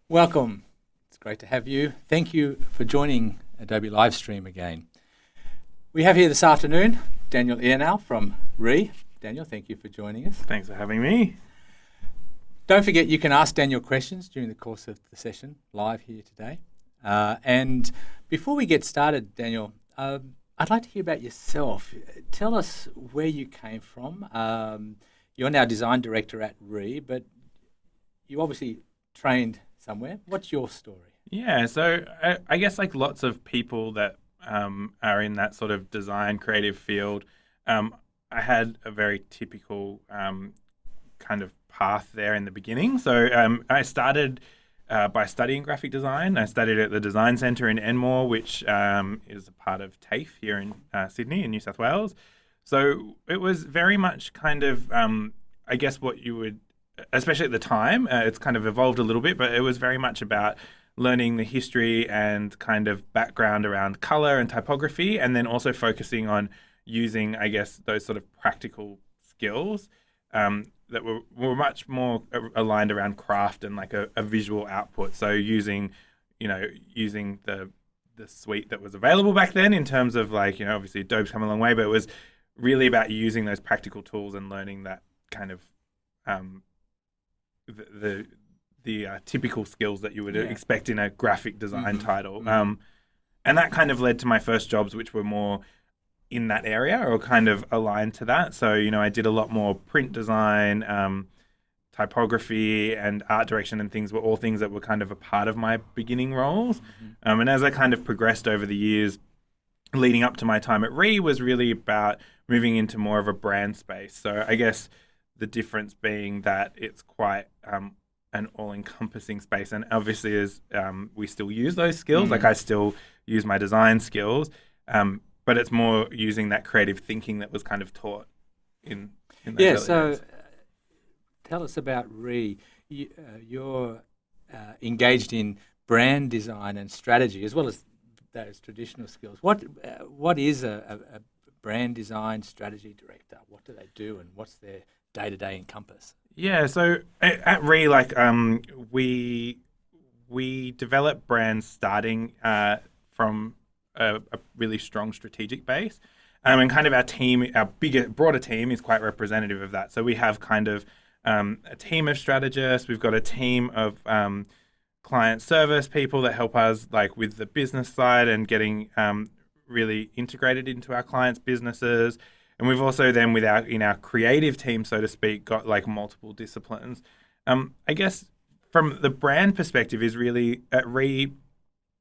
Welcome. It's great to have you. Thank you for joining Adobe Livestream again. We have here this afternoon Daniel Ioannou from RE. Daniel, thank you for joining us. Thanks for having me. Don't forget you can ask Daniel questions during the course of the session live here today. And before we get started, Daniel, I'd like to hear about yourself. Tell us where you came from. You're now design director at RE, but you obviously trained somewhere. What's your story? Yeah, so I guess like lots of people that are in that sort of design creative field, I had a very typical kind of path there in the beginning. So I started by studying graphic design. I studied at the Design Centre in Enmore, which is a part of TAFE here in Sydney in New South Wales. So it was very much kind of, I guess what you would, especially at the time, it's kind of evolved a little bit, but it was very much about learning the history and kind of background around color and typography, and then also focusing on using, I guess, those sort of practical skills that were much more aligned around craft and like a visual output. So using the suite that was available back then in terms of like, obviously Adobe's come a long way, but it was really about using those practical tools and learning that kind of the typical skills that you would expect in a graphic design title. And that kind of led to my first jobs, which were more in that area or kind of aligned to that. So, I did a lot more print design, typography and art direction, and things were all things that were kind of a part of my beginning roles. And as I kind of progressed over the years leading up to my time at RE was really about moving into more of a brand space. So I guess the difference being that it's quite an all-encompassing space, and obviously as we still use those skills, like I still use my design skills, but it's more using that creative thinking that was kind of taught in those early days. Tell us about RE. You're engaged in brand design and strategy as well as those traditional skills. What is a brand design strategy director? What do they do, and what's their day-to-day encompass? Yeah, so at RE, like we develop brands starting from a really strong strategic base, and kind of our team, our broader team, is quite representative of that. So we have kind of a team of strategists. We've got a team of client service people that help us like with the business side and getting really integrated into our clients' businesses. And we've also then in our creative team, so to speak, got like multiple disciplines. I guess from the brand perspective is really at RE,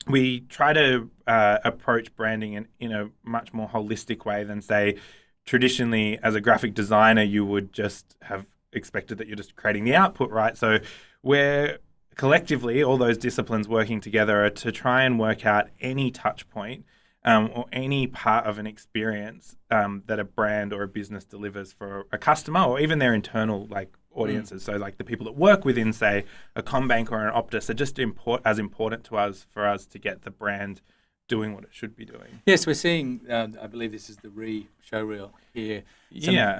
we try to approach branding in a much more holistic way than, say, traditionally as a graphic designer, you would just have expected that you're just creating the output, right? So we're collectively, all those disciplines working together to try and work out any touch point or any part of an experience that a brand or a business delivers for a customer or even their internal like audiences. So like the people that work within, say, a Combank or an Optus are just as important to us for us to get the brand doing what it should be doing. Yes, we're seeing, I believe this is the RE showreel here.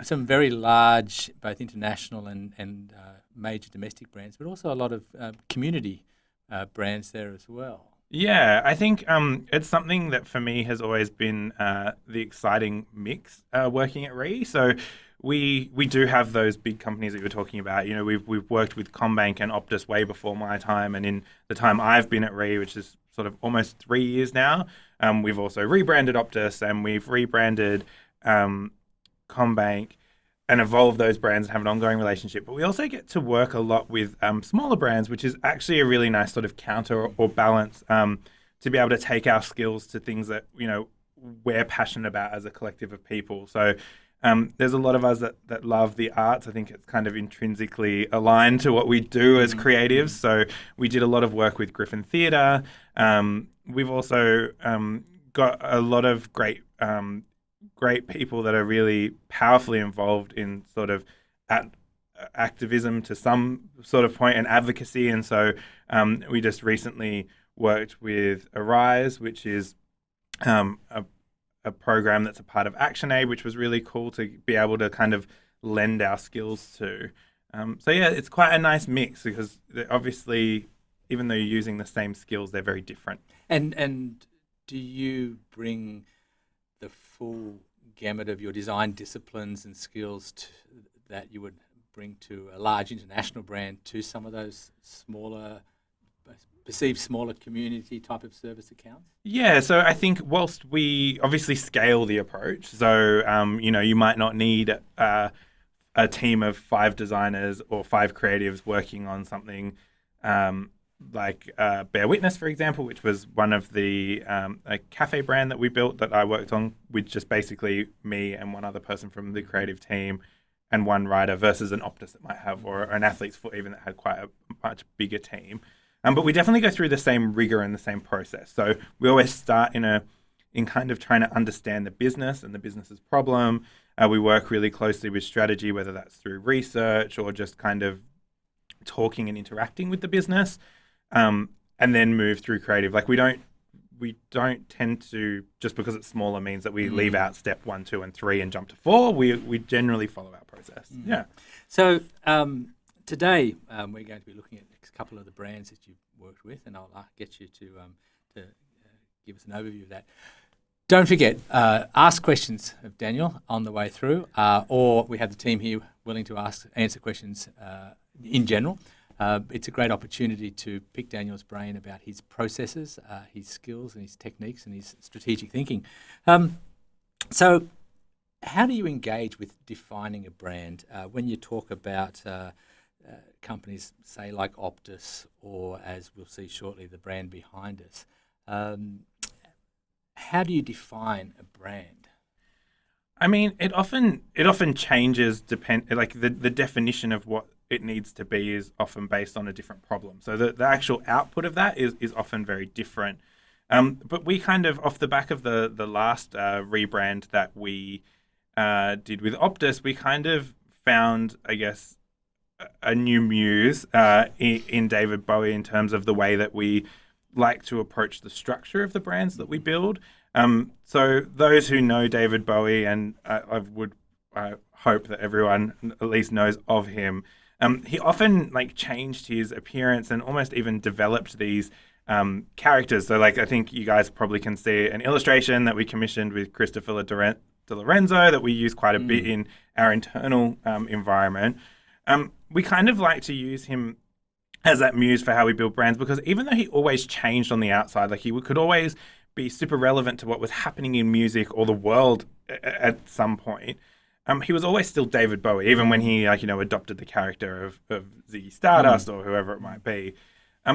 Some very large, both international and major domestic brands, but also a lot of community brands there as well. Yeah, I think it's something that for me has always been the exciting mix working at RE. So we do have those big companies that you were talking about. We've worked with Combank and Optus way before my time, and in the time I've been at RE, which is sort of almost 3 years now, we've also rebranded Optus and we've rebranded Combank and evolve those brands and have an ongoing relationship. But we also get to work a lot with smaller brands, which is actually a really nice sort of counter or balance to be able to take our skills to things that, we're passionate about as a collective of people. So there's a lot of us that love the arts. I think it's kind of intrinsically aligned to what we do as creatives. So we did a lot of work with Griffin Theatre. We've also got a lot of great people that are really powerfully involved in sort of activism to some sort of point and advocacy. And so we just recently worked with Arise, which is a program that's a part of ActionAid, which was really cool to be able to kind of lend our skills to. So yeah, it's quite a nice mix because obviously even though you're using the same skills, they're very different. And do you bring the full gamut of your design disciplines and skills that you would bring to a large international brand to some of those perceived smaller community type of service accounts? Yeah, so I think whilst we obviously scale the approach, so you might not need a team of 5 designers or 5 creatives working on something like Bear Witness, for example, which was one of the a cafe brand that we built that I worked on with just basically me and one other person from the creative team and one writer versus an Optus that might have, or an Athlete's Foot even that had quite a much bigger team. But we definitely go through the same rigor and the same process. So we always start in kind of trying to understand the business and the business's problem. We work really closely with strategy, whether that's through research or just kind of talking and interacting with the business, and then move through creative. Like we don't tend to, just because it's smaller means that we leave out step 1, 2, and 3 and jump to 4. We generally follow our process. Yeah. So today we're going to be looking at a couple of the brands that you've worked with, and I'll get you to give us an overview of that. Don't forget, ask questions of Daniel on the way through, or we have the team here willing to answer questions in general. It's a great opportunity to pick Daniel's brain about his processes, his skills and his techniques and his strategic thinking. So how do you engage with defining a brand when you talk about companies, say, like Optus, or as we'll see shortly, the brand behind us? How do you define a brand? I mean, it often changes like the definition of what it needs to be is often based on a different problem. So the actual output of that is often very different. But we kind of, off the back of the last rebrand that we did with Optus, we kind of found, I guess, a new muse in David Bowie in terms of the way that we like to approach the structure of the brands that we build. So those who know David Bowie, and I would hope that everyone at least knows of him, he often changed his appearance and almost even developed these characters. So I think you guys probably can see an illustration that we commissioned with Christopher De Lorenzo that we use quite a bit in our internal environment. We kind of like to use him as that muse for how we build brands, because even though he always changed on the outside, he could always be super relevant to what was happening in music or the world at some point, he was always still David Bowie, even when he adopted the character of Ziggy Stardust or whoever it might be.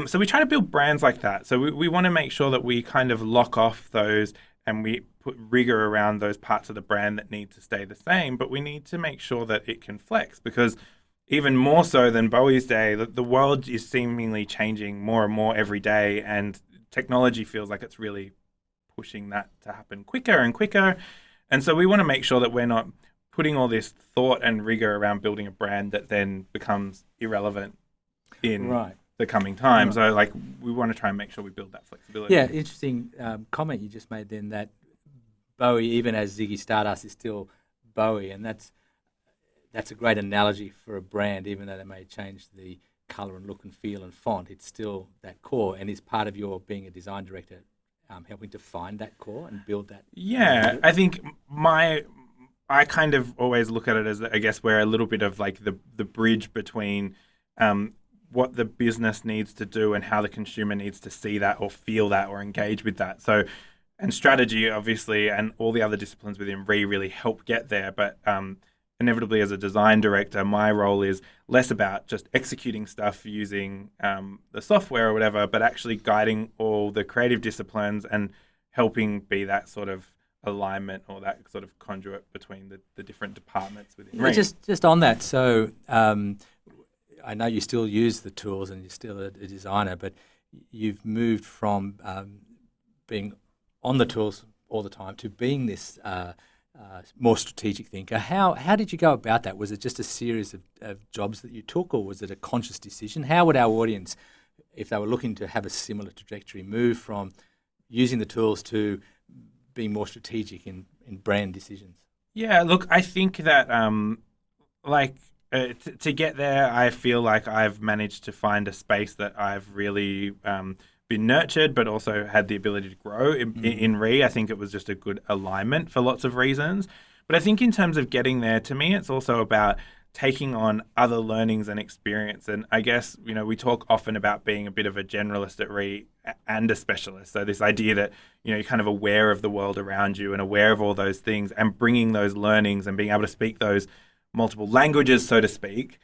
So we try to build brands like that. So we want to make sure that we kind of lock off those and we put rigor around those parts of the brand that need to stay the same, but we need to make sure that it can flex, because even more so than Bowie's day, the world is seemingly changing more and more every day, and technology feels like it's really pushing that to happen quicker and quicker. And so we want to make sure that we're not putting all this thought and rigor around building a brand that then becomes irrelevant in the coming time. So we want to try and make sure we build that flexibility. Yeah, interesting comment you just made then, that Bowie, even as Ziggy Stardust, is still Bowie, and that's a great analogy for a brand. Even though they may change the colour and look and feel and font, it's still that core, and is part of your being a design director, helping to find that core and build that. Yeah, I think I kind of always look at it as, I guess, we're a little bit of the bridge between what the business needs to do and how the consumer needs to see that or feel that or engage with that. So, and strategy, obviously, and all the other disciplines within really help get there. But inevitably, as a design director, my role is less about just executing stuff using the software or whatever, but actually guiding all the creative disciplines and helping be that sort of alignment or that sort of conduit between the different departments within Ring. Just on that, so I know you still use the tools and you're still a designer, but you've moved from being on the tools all the time to being this more strategic thinker. How did you go about that? Was it just a series of jobs that you took, or was it a conscious decision? How would our audience, if they were looking to have a similar trajectory, move from using the tools to being more strategic in brand decisions? Yeah, look, I think that to get there, I feel like I've managed to find a space that I've really been nurtured, but also had the ability to grow in Re. I think it was just a good alignment for lots of reasons. But I think in terms of getting there, to me, it's also about taking on other learnings and experience. And I guess, we talk often about being a bit of a generalist at Re and a specialist. So this idea that, you're kind of aware of the world around you and aware of all those things and bringing those learnings and being able to speak those multiple languages, so to speak,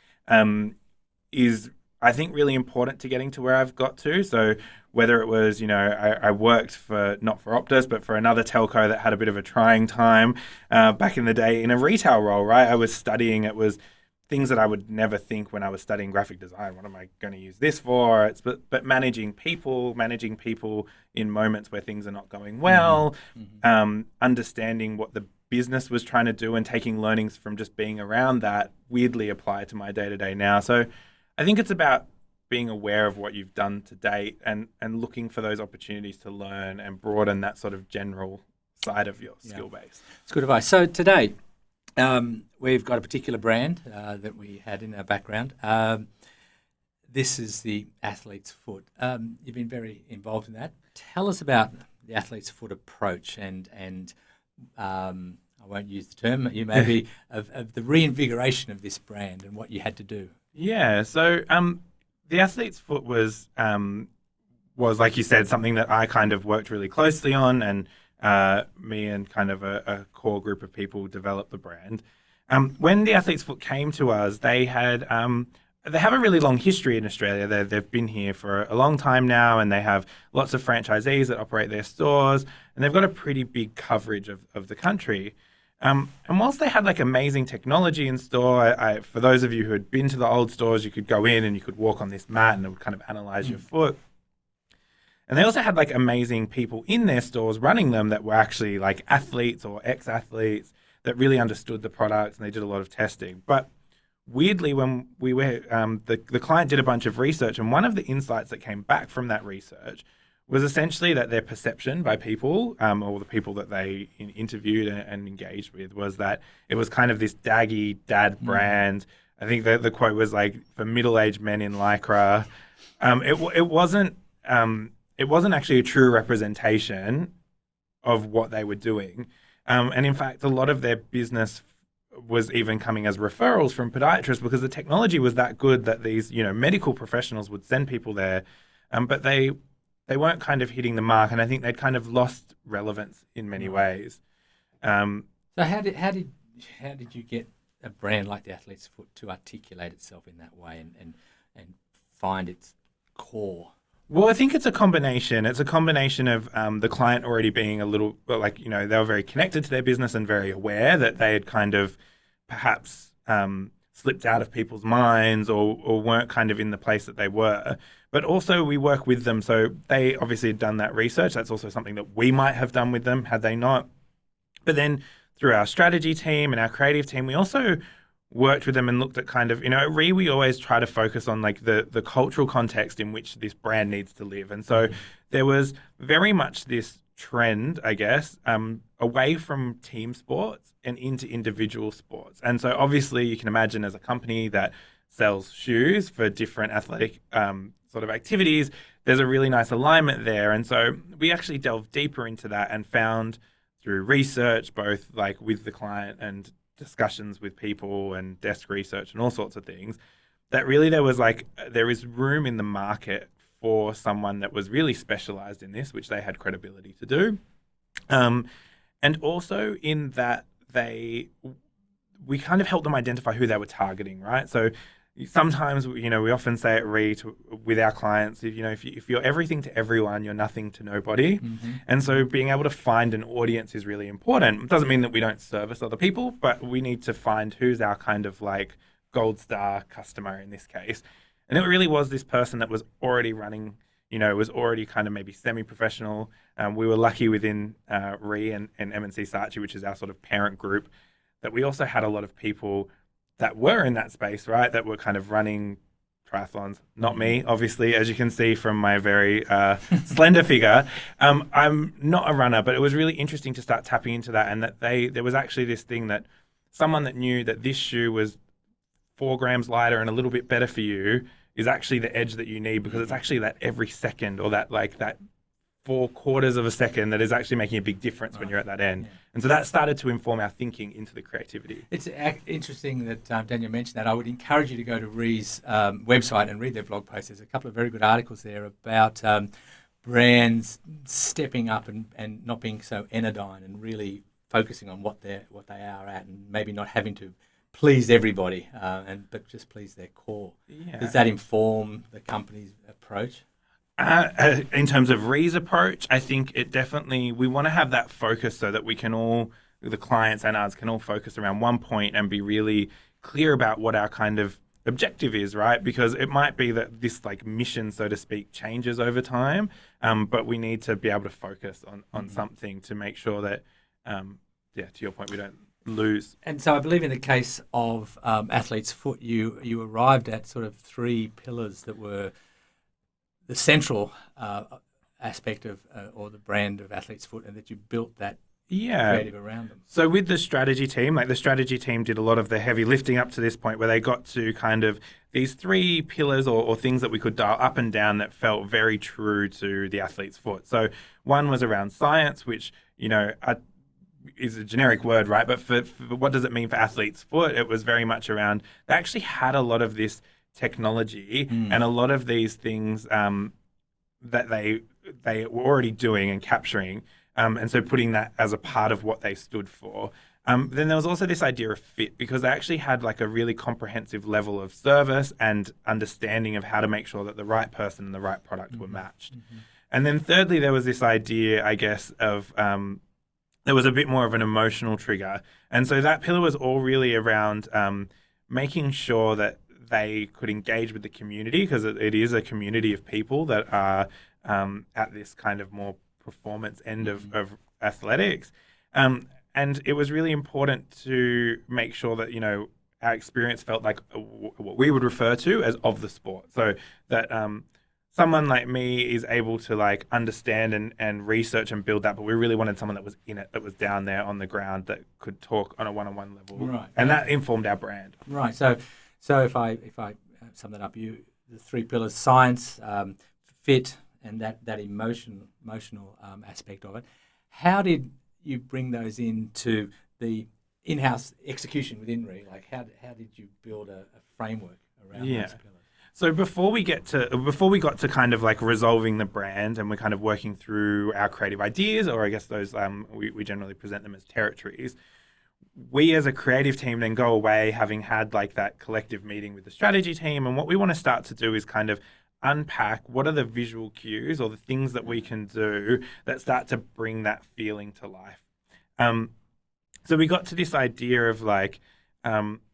is, I think, really important to getting to where I've got to. So whether it was, I worked not for Optus, but for another telco that had a bit of a trying time back in the day in a retail role, right? I was studying, it was things that I would never think when I was studying graphic design. What am I going to use this for? But managing people in moments where things are not going well, understanding what the business was trying to do and taking learnings from just being around that weirdly apply to my day-to-day now. So I think it's about being aware of what you've done to date and looking for those opportunities to learn and broaden that sort of general side of your skill base. It's good advice. So today, we've got a particular brand that we had in our background. This is the athlete's foot. You've been very involved in that. Tell us about the athlete's foot approach and I won't use the term, you maybe, of the reinvigoration of this brand and what you had to do. Yeah, so the athlete's foot was, like you said, something that I kind of worked really closely on, and me and kind of a core group of people developed the brand. When the athlete's foot came to us, they have a really long history in Australia. They've been here for a long time now, and they have lots of franchisees that operate their stores, and they've got a pretty big coverage of the country. And whilst they had amazing technology in store, for those of you who had been to the old stores, you could go in and you could walk on this mat and it would kind of analyze your foot. And they also had amazing people in their stores running them that were actually athletes or ex-athletes that really understood the products, and they did a lot of testing. But weirdly, when we were, the client did a bunch of research, and one of the insights that came back from that research was essentially that their perception by people, or the people that they interviewed and engaged with, was that it was kind of this daggy dad brand. I think the quote was for middle-aged men in Lycra. It wasn't actually a true representation of what they were doing. And in fact, a lot of their business was even coming as referrals from podiatrists because the technology was that good that these, medical professionals would send people there. But they weren't kind of hitting the mark, and I think they'd kind of lost relevance in many ways. So how did you get a brand like the Athlete's Foot to articulate itself in that way and find its core? Well, I think it's a combination. It's a combination of the client already being a little, they were very connected to their business and very aware that they had kind of perhaps slipped out of people's minds or weren't kind of in the place that they were. But also we work with them. So they obviously had done that research. That's also something that we might have done with them had they not. But then through our strategy team and our creative team, we also worked with them and looked at kind of, at Re, we always try to focus on the cultural context in which this brand needs to live. And so there was very much this trend, I guess, away from team sports and into individual sports. And so obviously you can imagine as a company that sells shoes for different athletic sort of activities, there's a really nice alignment there. And so we actually delved deeper into that and found through research, both with the client and discussions with people and desk research and all sorts of things, that really there is room in the market for someone that was really specialized in this, which they had credibility to do. And also in that we kind of helped them identify who they were targeting, right? So sometimes, we often say at Re with our clients, if you're everything to everyone, you're nothing to nobody. And so being able to find an audience is really important. It doesn't mean that we don't service other people, but we need to find who's our kind of gold star customer in this case. And it really was this person that was already running, was already kind of maybe semi-professional. We were lucky within Re and M&C Saatchi, which is our sort of parent group, that we also had a lot of people that were in that space, right, that were kind of running triathlons. Not me, obviously, as you can see from my very slender figure. I'm not a runner, but it was really interesting to start tapping into that, and that there was actually this thing that someone that knew that this shoe was 4 grams lighter and a little bit better for you is actually the edge that you need, because it's actually that every second, or that 4/4 of a second, that is actually making a big difference when you're at that end. Yeah. And so that started to inform our thinking into the creativity. It's interesting that Daniel mentioned that. I would encourage you to go to Re's website and read their blog posts. There's a couple of very good articles there about brands stepping up and not being so anodyne and really focusing on what they are at, and maybe not having to please everybody, but just please their core. Yeah. Does that inform the company's approach? In terms of Re's approach, I think it definitely, we want to have that focus so that we can all, the clients and us, can all focus around one point and be really clear about what our kind of objective is, right? Because it might be that this mission, so to speak, changes over time, but we need to be able to focus on something to make sure that, to your point, we don't lose. And so I believe in the case of Athlete's Foot, you arrived at sort of 3 pillars that were the central aspect of or the brand of Athlete's Foot, and that you built that creative around them. So with the strategy team, the strategy team did a lot of the heavy lifting up to this point, where they got to kind of these 3 pillars or things that we could dial up and down that felt very true to the Athlete's Foot. So one was around science, which, is a generic word, right? But for what does it mean for Athlete's Foot? It was very much around, they actually had a lot of this technology and a lot of these things that they were already doing and capturing, and so putting that as a part of what they stood for. Then there was also this idea of fit, because they actually had a really comprehensive level of service and understanding of how to make sure that the right person and the right product were matched. And then thirdly, there was this idea, I guess, of there was a bit more of an emotional trigger, and so that pillar was all really around making sure that they could engage with the community, because it is a community of people that are at this kind of more performance end of athletics. And it was really important to make sure that, our experience felt like what we would refer to as of the sport. So that someone like me is able to understand and research and build that, but we really wanted someone that was in it, that was down there on the ground, that could talk on a one-on-one level. Right. And that informed our brand. Right. So if I sum that up, the 3 pillars: science, fit, and that emotional aspect of it. How did you bring those into the in-house execution within Re? How did you build a framework around those pillars? So before we got to kind of resolving the brand, and we're kind of working through our creative ideas, or I guess those we generally present them as territories. We as a creative team then go away, having had that collective meeting with the strategy team, and what we want to start to do is kind of unpack what are the visual cues or the things that we can do that start to bring that feeling to life. So we got to this idea of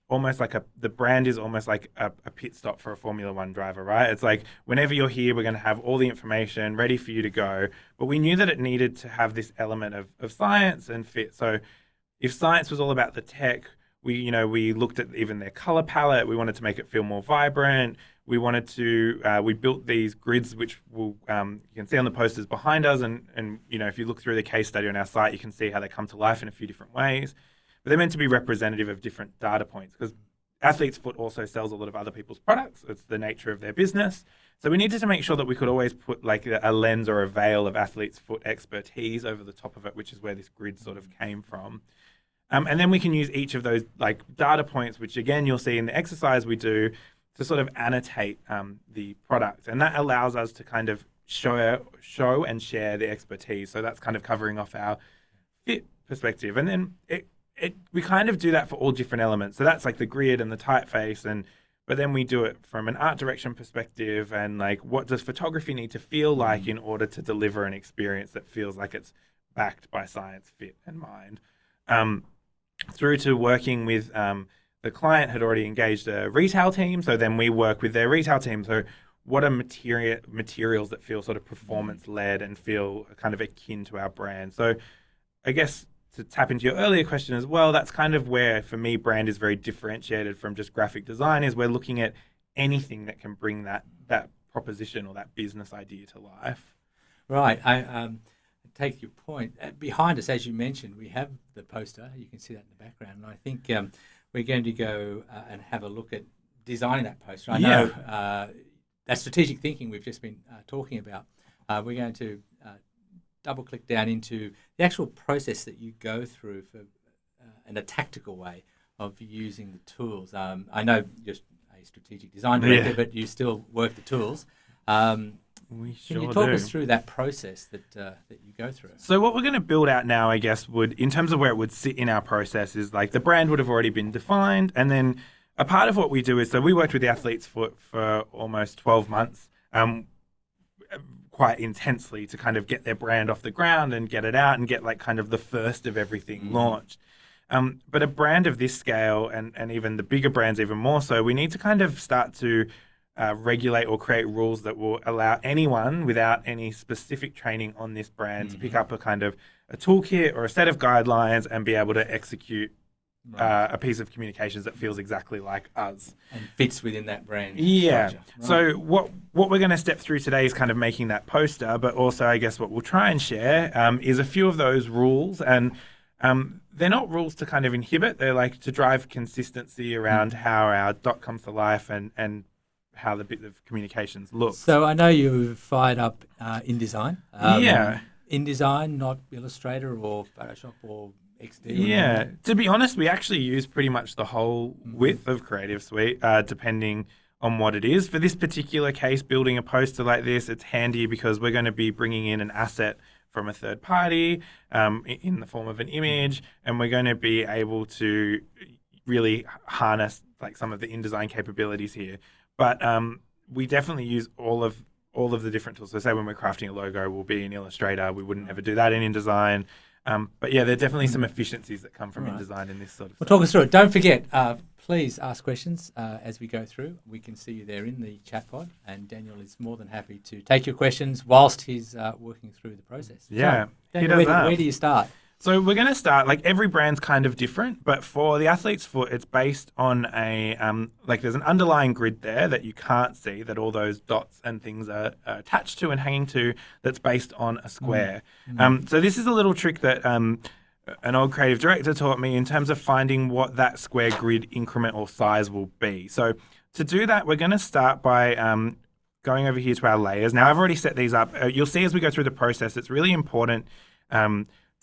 almost the brand is almost like a pit stop for a Formula One driver, right? It's whenever you're here, we're going to have all the information ready for you to go. But we knew that it needed to have this element of science and fit. So if science was all about the tech, we looked at even their color palette. We wanted to make it feel more vibrant. We wanted to, we built these grids, which you can see on the posters behind us. And if you look through the case study on our site, you can see how they come to life in a few different ways. But they're meant to be representative of different data points, because Athlete's Foot also sells a lot of other people's products. It's the nature of their business. So we needed to make sure that we could always put a lens or a veil of Athlete's Foot expertise over the top of it, which is where this grid sort of came from. And then we can use each of those data points, which again, you'll see in the exercise we do, to sort of annotate the product. And that allows us to kind of show and share the expertise. So that's kind of covering off our fit perspective. And then we kind of do that for all different elements. So that's the grid and the typeface, but then we do it from an art direction perspective, and what does photography need to feel like in order to deliver an experience that feels like it's backed by science, fit, and mind. Through to working with the client had already engaged a retail team, so then we work with their retail team. So what are materials that feel sort of performance-led and feel kind of akin to our brand? So I guess to tap into your earlier question as well, that's kind of where, for me, brand is very differentiated from just graphic design, is we're looking at anything that can bring that proposition or that business idea to life. Right. I take your point. Behind us, as you mentioned, we have the poster. You can see that in the background. And I think we're going to go and have a look at designing that poster. I Yeah. know that strategic thinking we've just been talking about. We're going to double click down into the actual process that you go through for in a tactical way of using the tools. I know you're a strategic design director, but you still work the tools. We Can you sure talk do. us through that process that you go through? So what we're going to build out now, I guess, would, in terms of where it would sit in our process, is like the brand would have already been defined, and then a part of what we do is, so we worked with the athletes for almost 12 months, quite intensely, to kind of get their brand off the ground and get it out and get like kind of the first of everything launched. But a brand of this scale, and even the bigger brands even more so, we need to kind of start to regulate or create rules that will allow anyone without any specific training on this brand to pick up a kind of a toolkit or a set of guidelines and be able to execute a piece of communications that feels exactly like us. And fits within that brand Yeah. structure. Right. So what we're going to step through today is kind of making that poster, but also I guess what we'll try and share is a few of those rules. And they're not rules to kind of inhibit. They're like to drive consistency around how our dot comes to life and how the bit of communications looks. So I know you've fired up InDesign. Yeah. InDesign, not Illustrator or Photoshop or XD. Yeah. To be honest, we actually use pretty much the whole width of Creative Suite, depending on what it is. For this particular case, building a poster like this, it's handy because we're going to be bringing in an asset from a third party in the form of an image, and we're going to be able to really harness like some of the InDesign capabilities here. But we definitely use all of the different tools. So say when we're crafting a logo, we'll be in Illustrator. We wouldn't ever do that in InDesign. But yeah, there are definitely some efficiencies that come from InDesign in this sort of stuff. Talk us through it. Don't forget, please ask questions as we go through. We can see you there in the chat pod, and Daniel is more than happy to take your questions whilst he's working through the process. Yeah, so, Daniel, where do you start? So we're going to start, like every brand's kind of different, but for the athlete's foot, it's based on a, like there's an underlying grid there that you can't see, that all those dots and things are attached to and hanging to, that's based on a square. So this is a little trick that an old creative director taught me in terms of finding what that square grid increment or size will be. So to do that, we're going to start by going over here to our layers. Now I've already set these up. You'll see as we go through the process, it's really important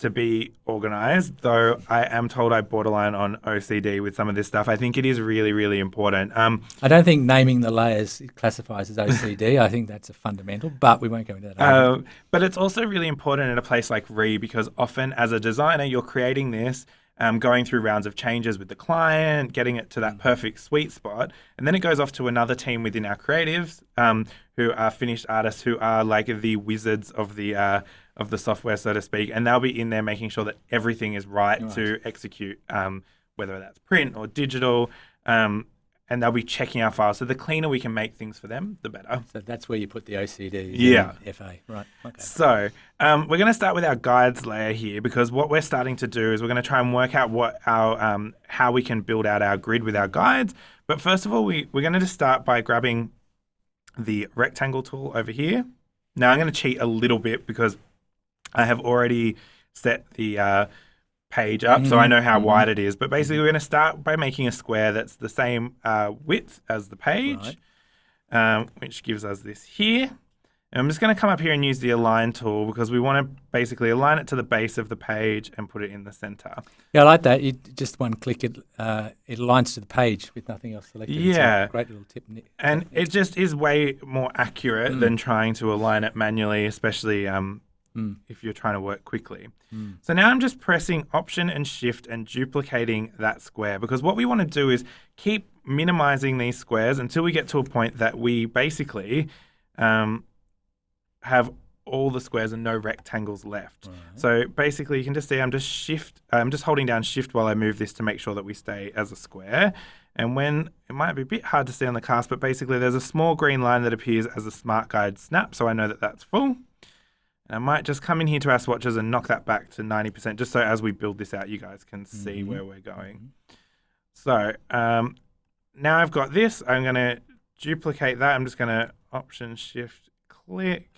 to be organized, though I am told I borderline on OCD with some of this stuff. I think it is really, really important. I don't think naming the layers classifies as OCD. I think that's a fundamental, but we won't go into that. But it's also really important in a place like Re, because often as a designer, you're creating this, going through rounds of changes with the client, getting it to that perfect sweet spot, and then it goes off to another team within our creatives who are finished artists, who are like the wizards of the software, so to speak, and they'll be in there making sure that everything is right to execute, whether that's print or digital, and they'll be checking our files. So the cleaner we can make things for them, the better. So that's where you put the OCD FA. Right. Okay. So we're going to start with our guides layer here, because what we're starting to do is we're going to try and work out what our how we can build out our grid with our guides. But first of all, we're going to just start by grabbing the rectangle tool over here. Now I'm going to cheat a little bit because I have already set the page up, so I know how wide it is. But basically, we're going to start by making a square that's the same width as the page, which gives us this here. And I'm just going to come up here and use the align tool, because we want to basically align it to the base of the page and put it in the center. Yeah, I like that. You just one click it aligns to the page with nothing else selected. Yeah. It's a great little tip. And it just is way more accurate than trying to align it manually, especially if you're trying to work quickly. So now I'm just pressing Option and Shift and duplicating that square, because what we want to do is keep minimizing these squares until we get to a point that we basically have all the squares and no rectangles left. So basically you can just see I'm just holding down Shift while I move this to make sure that we stay as a square. And when, it might be a bit hard to see on the cast, but basically there's a small green line that appears as a Smart Guide snap, so I know that that's full. And I might just come in here to our swatches and knock that back to 90%, just so as we build this out, you guys can see where we're going. So now I've got this, I'm going to duplicate that. I'm just going to Option, Shift, click.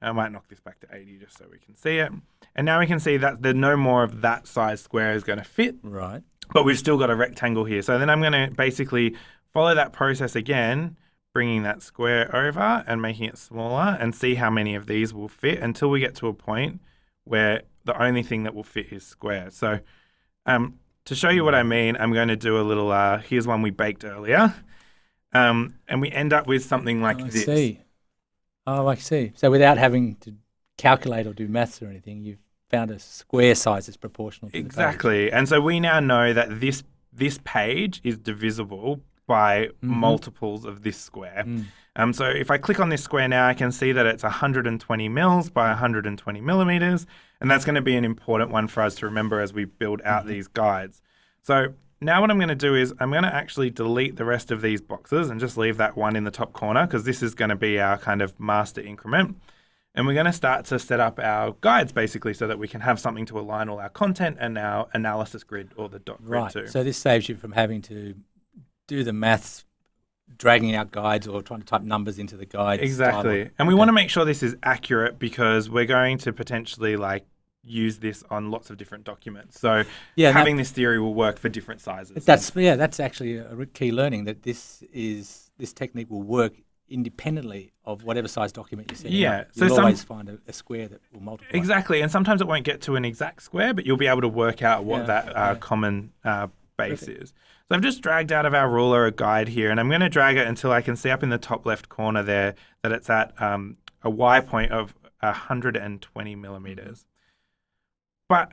I might knock this back to 80 just so we can see it. And now we can see that no more of that size square is going to fit. Right. but we've still got a rectangle here. So then I'm going to basically follow that process again, bringing that square over and making it smaller, and see how many of these will fit until we get to a point where the only thing that will fit is square. So to show you what I mean, I'm going to do a little, here's one we baked earlier. And we end up with something like this. I see. So without having to calculate or do maths or anything, you've found a square size that's proportional to Exactly. the page. And so we now know that this page is divisible by multiples of this square. So if I click on this square now, I can see that it's 120 mils by 120 millimeters. And that's going to be an important one for us to remember as we build out these guides. So now what I'm going to do is I'm going to actually delete the rest of these boxes and just leave that one in the top corner, because this is going to be our kind of master increment. And we're going to start to set up our guides basically so that we can have something to align all our content and our analysis grid, or the dot grid too. So this saves you from having to do the maths, dragging out guides or trying to type numbers into the guides. Exactly. And we want to make sure this is accurate, because we're going to potentially use this on lots of different documents. So having this theory will work for different sizes. That's actually a key learning, that this technique will work independently of whatever size document you're setting up. You'll always find a square that will multiply. Exactly. And sometimes it won't get to an exact square, but you'll be able to work out what that common base is. So I've just dragged out of our ruler a guide here, and I'm going to drag it until I can see up in the top left corner there that it's at a Y point of 120 millimeters. But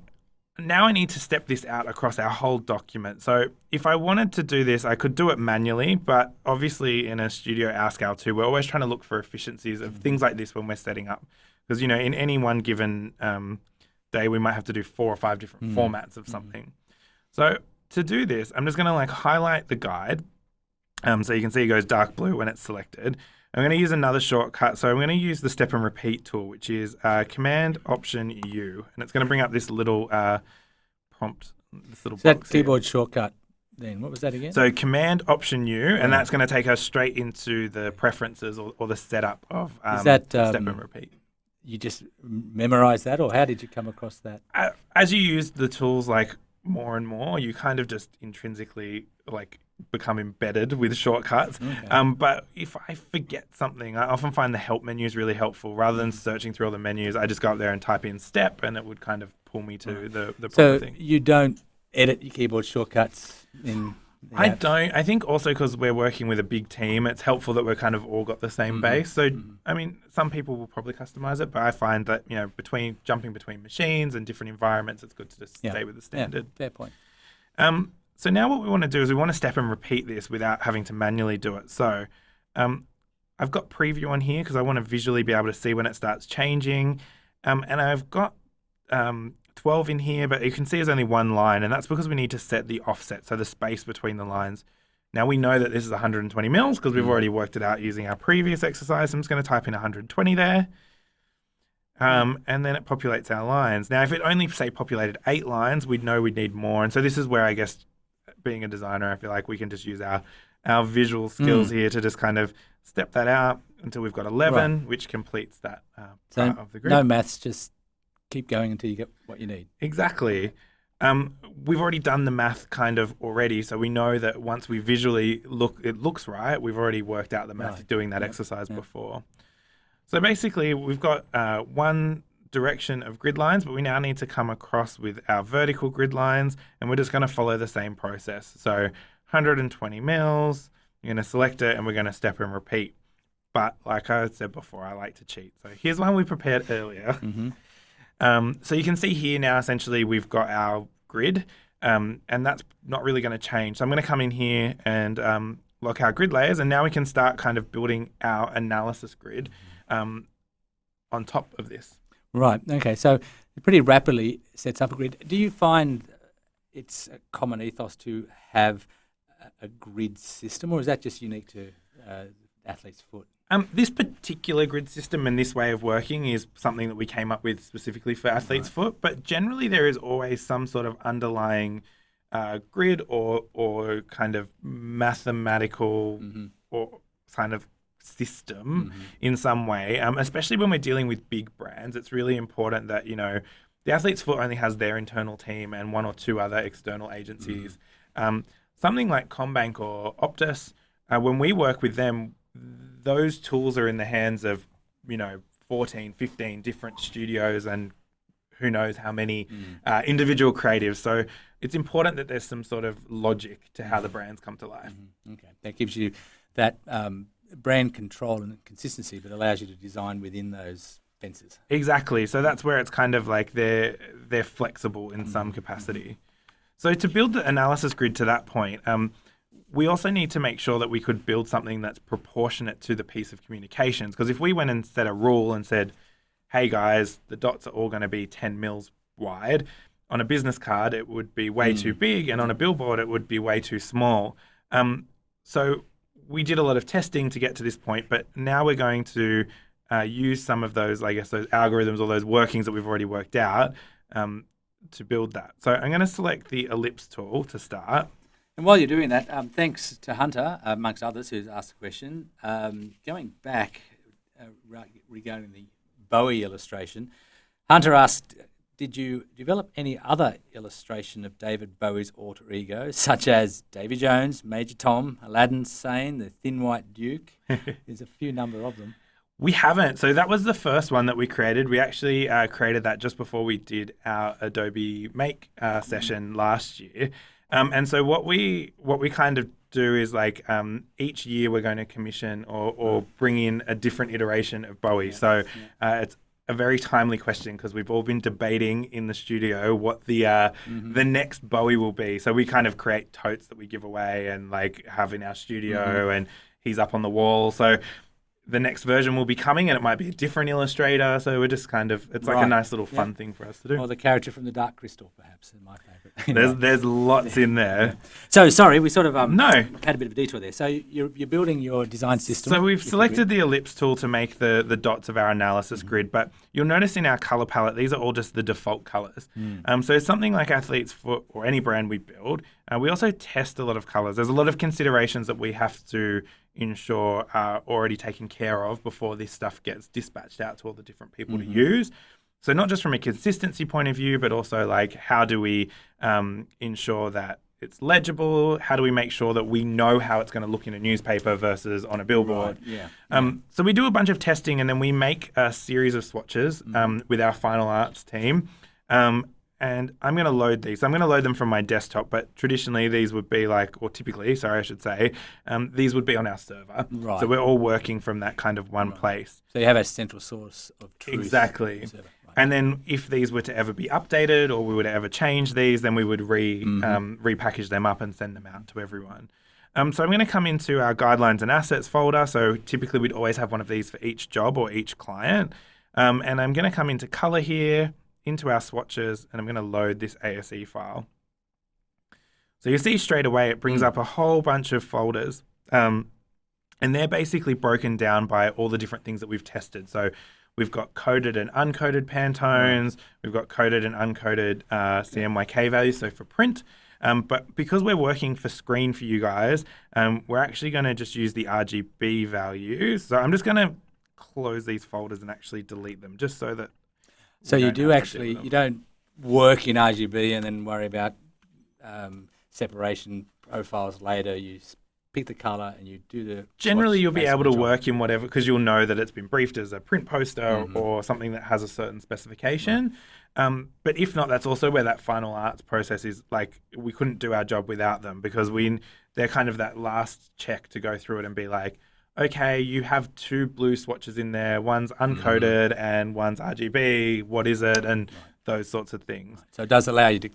now I need to step this out across our whole document. So if I wanted to do this, I could do it manually, but obviously in a studio our scale too, we're always trying to look for efficiencies of things like this when we're setting up. Because, in any one given day, we might have to do 4 or 5 different formats of something. So to do this, I'm just going to highlight the guide. So you can see it goes dark blue when it's selected. I'm going to use another shortcut. So I'm going to use the step and repeat tool, which is Command Option U. And it's going to bring up this little prompt, this little box that keyboard here. shortcut then, what was that again? So Command Option U, and that's going to take us straight into the preferences or the setup of step and repeat. You just memorize that, or how did you come across that? As you use the tools more and more, you kind of just intrinsically become embedded with shortcuts. Okay. But if I forget something, I often find the help menu is really helpful. Rather than searching through all the menus, I just go up there and type in step, and it would kind of pull me to the proper thing. So you don't edit your keyboard shortcuts in I don't. I think also because we're working with a big team, it's helpful that we're kind of all got the same base. So, I mean, some people will probably customize it, but I find that, jumping between machines and different environments, it's good to just stay with the standard. Fair point. So now what we want to do is we want to step and repeat this without having to manually do it. So I've got preview on here because I want to visually be able to see when it starts changing. And I've got 12 in here, but you can see there's only one line, and that's because we need to set the offset, so the space between the lines. Now we know that this is 120 mils because we've already worked it out using our previous exercise. I'm just going to type in 120 there. And then it populates our lines. Now, if it only, say, populated 8 lines, we'd know we'd need more. And so this is where, I guess, being a designer, I feel like we can just use our visual skills here to just kind of step that out until we've got 11, which completes that part of the grid. No maths, just keep going until you get what you need. Exactly. We've already done the math kind of already, so we know that once we visually it looks right, we've already worked out the math doing that exercise before. So basically, we've got one direction of grid lines, but we now need to come across with our vertical grid lines, and we're just going to follow the same process. So 120 mils, you're going to select it, and we're going to step and repeat. But like I said before, I like to cheat. So here's one we prepared earlier. So you can see here now, essentially, we've got our grid, and that's not really going to change. So I'm going to come in here and lock our grid layers, and now we can start kind of building our analysis grid on top of this. Right. Okay. So it pretty rapidly sets up a grid. Do you find it's a common ethos to have a grid system, or is that just unique to athlete's foot? This particular grid system and this way of working is something that we came up with specifically for athlete's foot, but generally there is always some sort of underlying grid or kind of mathematical or kind of system in some way, especially when we're dealing with big brands. It's really important that, The Athlete's Foot only has their internal team and one or two other external agencies. Something like Combank or Optus, when we work with them, those tools are in the hands of, 14, 15 different studios and who knows how many individual creatives. So it's important that there's some sort of logic to how the brands come to life. Okay, that gives you that brand control and consistency, but allows you to design within those fences. Exactly. So that's where it's kind of like they're flexible in some capacity. So to build the analysis grid to that point, we also need to make sure that we could build something that's proportionate to the piece of communications. Because if we went and set a rule and said, hey guys, the dots are all going to be 10 mils wide, on a business card it would be way too big, and on a billboard it would be way too small. So we did a lot of testing to get to this point, but now we're going to use some of those, I guess, those algorithms or those workings that we've already worked out to build that. So I'm going to select the ellipse tool to start. And while you're doing that, thanks to Hunter, amongst others, who's asked the question. Going back regarding the Bowie illustration, Hunter asked, did you develop any other illustration of David Bowie's alter ego, such as Davy Jones, Major Tom, Aladdin Sane, the Thin White Duke? There's a few number of them. We haven't. So that was the first one that we created. We actually created that just before we did our Adobe Make session last year. And so what we kind of do is like each year we're going to commission or bring in a different iteration of Bowie. It's a very timely question because we've all been debating in the studio what the next Bowie will be. So we kind of create totes that we give away and like have in our studio, and he's up on the wall. So the next version will be coming, and it might be a different illustrator. So we're just kind of, it's like a nice little fun thing for us to do. Or the character from the Dark Crystal, perhaps, is my favourite. There's lots in there. Yeah. So sorry, we sort of had a bit of a detour there. So you're building your design system. So we've selected the ellipse tool to make the dots of our analysis grid, but you'll notice in our color palette, these are all just the default colors. So something like Athlete's Foot or any brand we build, we also test a lot of colors. There's a lot of considerations that we have to ensure are already taken care of before this stuff gets dispatched out to all the different people to use. So not just from a consistency point of view, but also like how do we ensure that it's legible? How do we make sure that we know how it's going to look in a newspaper versus on a billboard? So we do a bunch of testing, and then we make a series of swatches with our Final Arts team. And I'm going to load these. So I'm going to load them from my desktop, but traditionally these would be like, or typically, sorry, I should say, these would be on our server. Right. So we're all working from that kind of one place. So you have a central source of truth. Exactly. Right. And then if these were to ever be updated or we were to ever change these, then we would repackage them up and send them out to everyone. So I'm going to come into our guidelines and assets folder. So typically we'd always have one of these for each job or each client. And I'm going to come into color here, into our swatches, and I'm going to load this ASE file. So you see straight away it brings up a whole bunch of folders, and they're basically broken down by all the different things that we've tested. So we've got coded and uncoded Pantones, we've got coded and uncoded CMYK values, so for print. But because we're working for screen for you guys, we're actually going to just use the RGB values. So I'm just going to close these folders and actually delete them just so that so you do actually, you don't work in RGB and then worry about separation profiles later. You pick the color and you do the... Generally, you'll be able to work in whatever, because you'll know that it's been briefed as a print poster or something that has a certain specification. But if not, that's also where that Final Arts process is. Like, we couldn't do our job without them because they're kind of that last check to go through it and be like, okay, you have two blue swatches in there, one's uncoded and one's RGB, what is it? And those sorts of things. So it does allow you to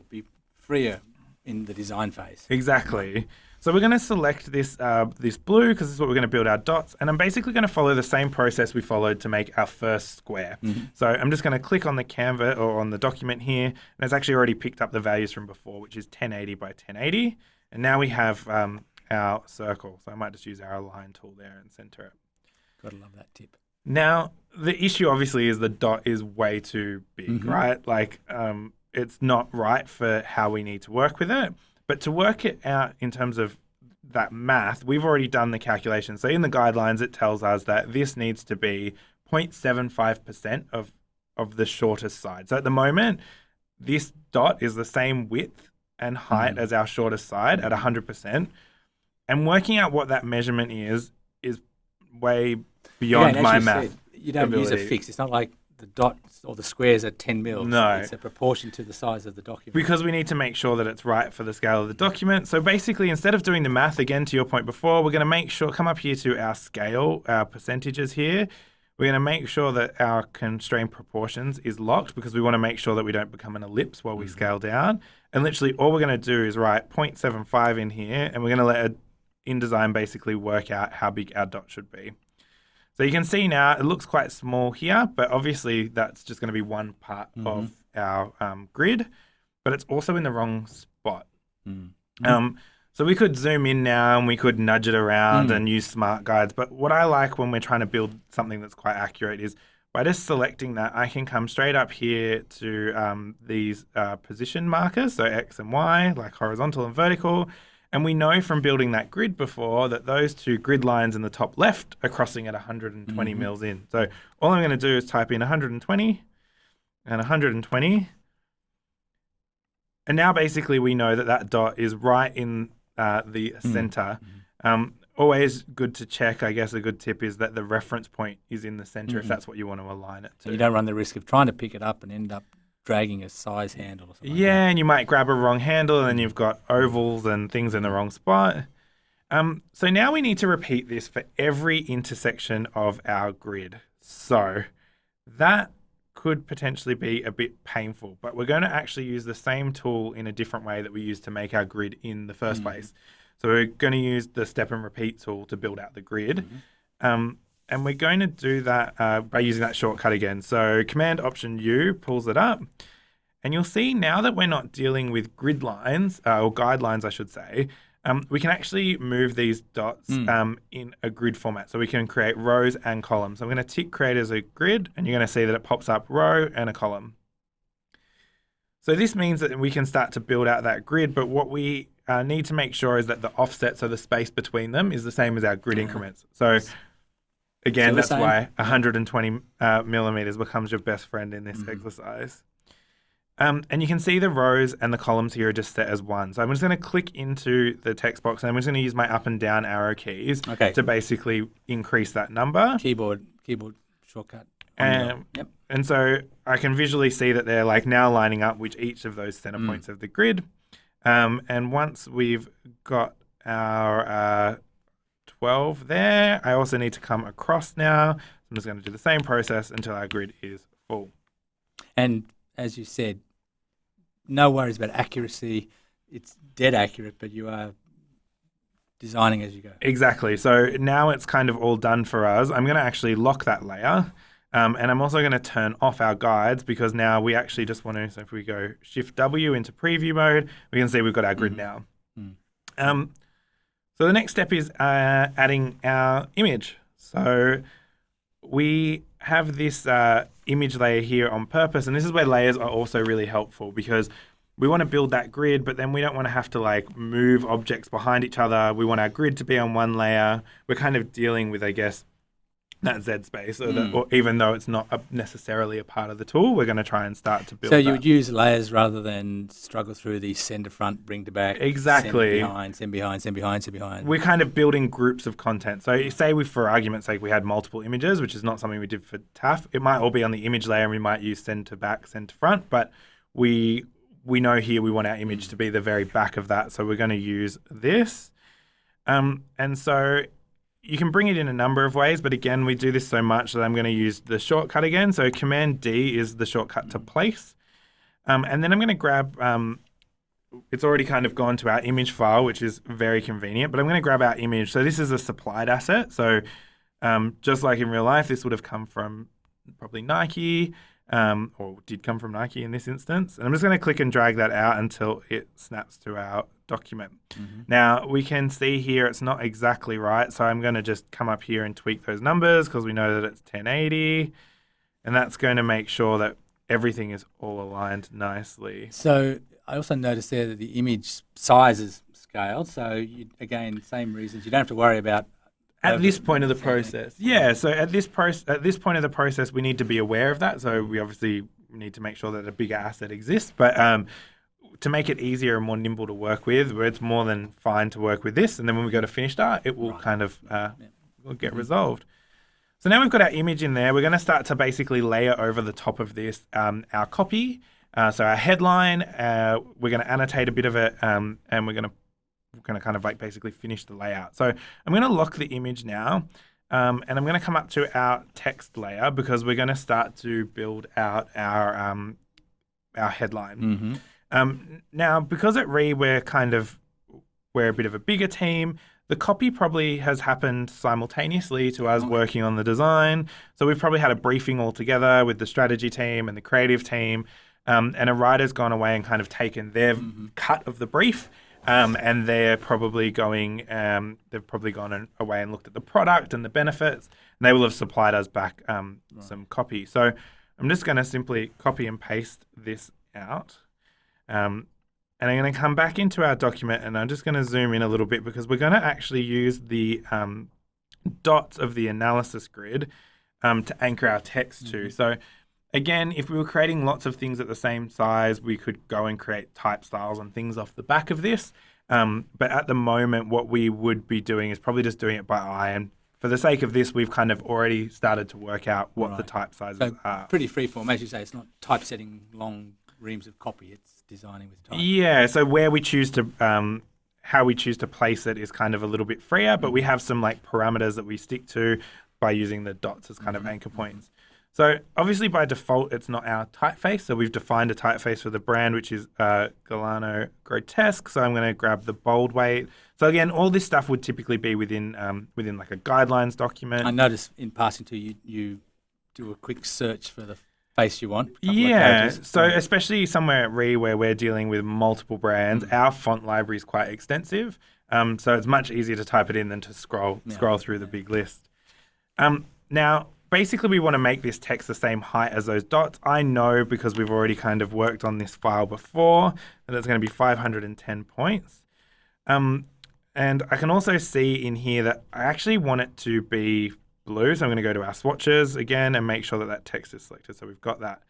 be freer in the design phase. Exactly. So we're going to select this blue because this is what we're going to build our dots. And I'm basically going to follow the same process we followed to make our first square. So I'm just going to click on the canvas or on the document here. And it's actually already picked up the values from before, which is 1080 by 1080. And now we have our circle. So I might just use our align tool there and center it. Gotta love that tip. Now, the issue obviously is the dot is way too big, right? Like, it's not right for how we need to work with it. But to work it out in terms of that math, we've already done the calculation. So in the guidelines, it tells us that this needs to be 0.75% of of the shortest side. So at the moment, this dot is the same width and height as our shortest side at 100%. And working out what that measurement is way beyond my math. You don't use a ability. fix. It's not like the dots or the squares are 10 mils. No. It's a proportion to the size of the document. Because we need to make sure that it's right for the scale of the document. So basically, instead of doing the math, again, to your point before, we're going to make sure, come up here to our scale, our percentages here. We're going to make sure that our constrained proportions is locked because we want to make sure that we don't become an ellipse while we scale down. And literally all we're going to do is write 0.75 in here, and we're going to let InDesign basically work out how big our dot should be. So you can see now it looks quite small here, but obviously that's just going to be one part of our grid, but it's also in the wrong spot. So we could zoom in now and we could nudge it around and use smart guides. But what I like when we're trying to build something that's quite accurate is by just selecting that, I can come straight up here to these position markers, so X and Y, like horizontal and vertical. And we know from building that grid before that those two grid lines in the top left are crossing at 120 mils in. So all I'm going to do is type in 120 and 120. And now basically we know that that dot is right in the center. Always good to check, I guess a good tip is that the reference point is in the center if that's what you want to align it to. So you don't run the risk of trying to pick it up and end up dragging a size handle or something. Yeah, and you might grab a wrong handle and then you've got ovals and things in the wrong spot. So now we need to repeat this for every intersection of our grid. So that could potentially be a bit painful, but we're going to actually use the same tool in a different way that we used to make our grid in the first place. So we're going to use the step and repeat tool to build out the grid. And we're going to do that by using that shortcut again. So Command Option U pulls it up. And you'll see now that we're not dealing with grid lines, or guidelines, I should say, we can actually move these dots in a grid format. So we can create rows and columns. So I'm going to tick Create as a grid, and you're going to see that it pops up row and a column. So this means that we can start to build out that grid, but what we need to make sure is that the offset, so the space between them, is the same as our grid increments. So again, that's why 120 millimeters becomes your best friend in this exercise. And you can see the rows and the columns here are just set as one. So I'm just going to click into the text box and I'm just going to use my up and down arrow keys to basically increase that number. Keyboard shortcut. And so I can visually see that they're like now lining up with each of those center points of the grid. And once we've got our 12 there, I also need to come across now. I'm just going to do the same process until our grid is full. And as you said, no worries about accuracy. It's dead accurate, but you are designing as you go. Exactly. So now it's kind of all done for us. I'm going to actually lock that layer. And I'm also going to turn off our guides because now we actually just want to, so if we go Shift W into preview mode, we can see we've got our grid now. So the next step is adding our image. So we have this image layer here on purpose, and this is where layers are also really helpful because we want to build that grid, but then we don't want to have to like move objects behind each other. We want our grid to be on one layer. We're kind of dealing with, I guess, that Z space, or even though it's not necessarily a part of the tool, we're going to try and start to build So you would use layers rather than struggle through the send to front, bring to back, exactly, send behind. We're kind of building groups of content. So say we, for argument's sake, we had multiple images, which is not something we did for TAF. It might all be on the image layer and we might use send to back, send to front, but we know here we want our image to be the very back of that. So we're going to use this. And so you can bring it in a number of ways, but again, we do this so much that I'm going to use the shortcut again. So Command D is the shortcut to place. And then I'm going to grab, it's already kind of gone to our image file, which is very convenient, but I'm going to grab our image. So this is a supplied asset. So just like in real life, this would have come from probably Nike, or did come from Nike in this instance. And I'm just going to click and drag that out until it snaps to our document. Now we can see here it's not exactly right, so I'm going to just come up here and tweak those numbers because we know that it's 1080, and that's going to make sure that everything is all aligned nicely. So I also noticed there that the image size is scaled, so again, same reasons. You don't have to worry about At this point of the process, yeah. So at this point of the process, we need to be aware of that. So we obviously need to make sure that a bigger asset exists. But to make it easier and more nimble to work with, where it's more than fine to work with this, and then when we go to finished art, it will kind of will get resolved. So now we've got our image in there. We're going to start to basically layer over the top of this our copy. So our headline, we're going to annotate a bit of it, and we're going to kind of like basically finish the layout. So I'm going to lock the image now, and I'm going to come up to our text layer because we're going to start to build out our headline. Now, because at we're a bit of a bigger team, the copy probably has happened simultaneously to us working on the design. So we've probably had a briefing all together with the strategy team and the creative team, and a writer's gone away and kind of taken their cut of the brief, and they're probably going, they've probably gone away and looked at the product and the benefits, and they will have supplied us back some copy. So I'm just going to simply copy and paste this out. And I'm going to come back into our document, and I'm just going to zoom in a little bit because we're going to actually use the dots of the analysis grid to anchor our text to. So again, if we were creating lots of things at the same size, we could go and create type styles and things off the back of this. But at the moment, what we would be doing is probably just doing it by eye. And for the sake of this, we've kind of already started to work out what the type sizes are. Pretty freeform, as you say. It's not typesetting long reams of copy. It's designing with type. Yeah, so where we choose to, how we choose to place it is kind of a little bit freer, but we have some like parameters that we stick to by using the dots as kind of anchor points. So obviously by default, it's not our typeface. So we've defined a typeface for the brand, which is Ioannou Grotesque. So I'm going to grab the bold weight. So again, all this stuff would typically be within like a guidelines document. I noticed in passing to you do a quick search for the face you want. Yeah, so especially somewhere at where we're dealing with multiple brands, our font library is quite extensive. So it's much easier to type it in than to scroll through the big list. Now, basically, we want to make this text the same height as those dots. I know because we've already kind of worked on this file before that it's going to be 510 points. And I can also see in here that I actually want it to be blue. So I'm going to go to our swatches again and make sure that that text is selected. So we've got that.